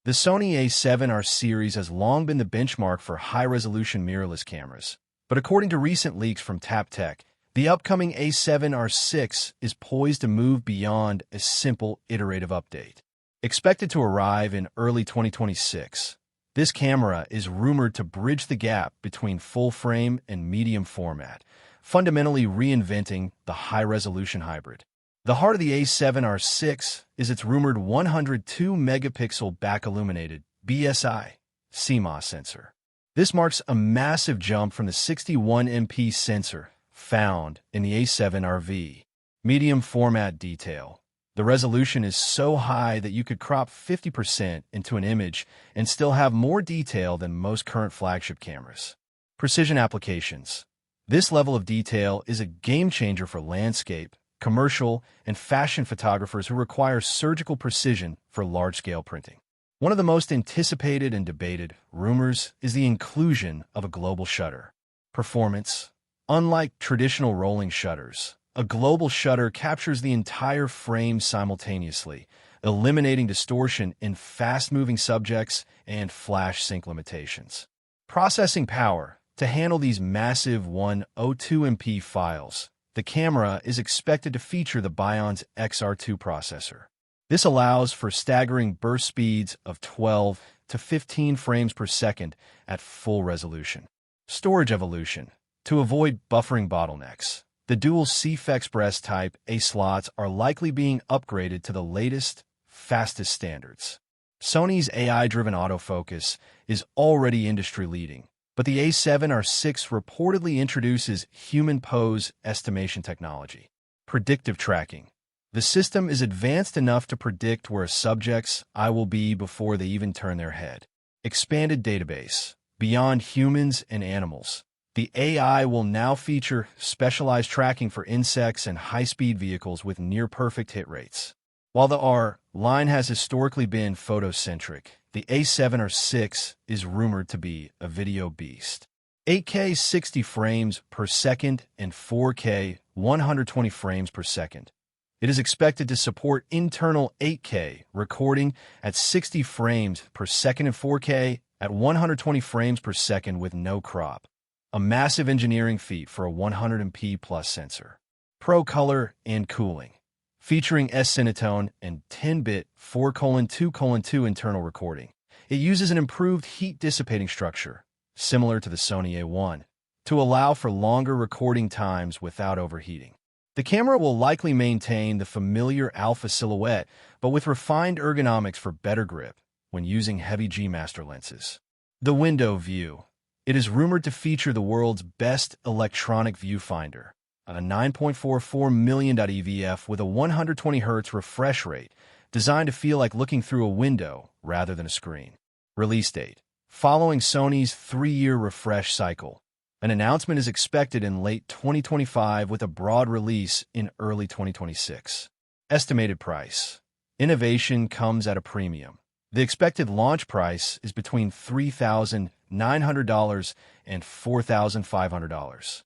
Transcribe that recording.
The Sony A7R series has long been the benchmark for high-resolution mirrorless cameras, but according to recent leaks from TapTech, the upcoming A7R VI is poised to move beyond a simple iterative update. Expected to arrive in early 2026, this camera is rumored to bridge the gap between full-frame and medium format, fundamentally reinventing the high-resolution hybrid. The heart of the A7R VI is its rumored 102-megapixel back-illuminated BSI CMOS sensor. This marks a massive jump from the 61MP sensor found in the A7R VI. Medium format detail. The resolution is so high that you could crop 50% into an image and still have more detail than most current flagship cameras. Precision applications. This level of detail is a game-changer for landscape, commercial, and fashion photographers who require surgical precision for large-scale printing. One of the most anticipated and debated rumors is the inclusion of a global shutter. Performance. Unlike traditional rolling shutters, a global shutter captures the entire frame simultaneously, eliminating distortion in fast-moving subjects and flash sync limitations. Processing power. To handle these massive 102MP files, the camera is expected to feature the Bion's XR2 processor. This allows for staggering burst speeds of 12 to 15 frames per second at full resolution. Storage evolution. To avoid buffering bottlenecks, the dual CF Express Type A slots are likely being upgraded to the latest, fastest standards. Sony's AI-driven autofocus is already industry-leading, but the A7R VI reportedly introduces human pose estimation technology. Predictive tracking. The system is advanced enough to predict where a subject's eye will be before they even turn their head. Expanded database. Beyond humans and animals, the AI will now feature specialized tracking for insects and high-speed vehicles with near-perfect hit rates. While the R line has historically been photocentric, the A7R VI is rumored to be a video beast. 8K 60 frames per second and 4K 120 frames per second. It is expected to support internal 8K recording at 60 frames per second and 4K at 120 frames per second with no crop. A massive engineering feat for a 100MP plus sensor. Pro color and cooling. Featuring S-Cinetone and 10-bit 4:2:2 internal recording. It uses an improved heat-dissipating structure, similar to the Sony A1, to allow for longer recording times without overheating. The camera will likely maintain the familiar alpha silhouette, but with refined ergonomics for better grip when using heavy G-Master lenses. The window view. It is rumored to feature the world's best electronic viewfinder, a 9.44 million EVF with a 120Hz refresh rate, designed to feel like looking through a window rather than a screen. Release date. Following Sony's 3-year refresh cycle, an announcement is expected in late 2025 with a broad release in early 2026. Estimated price. Innovation comes at a premium. The expected launch price is between $3,900 and $4,500.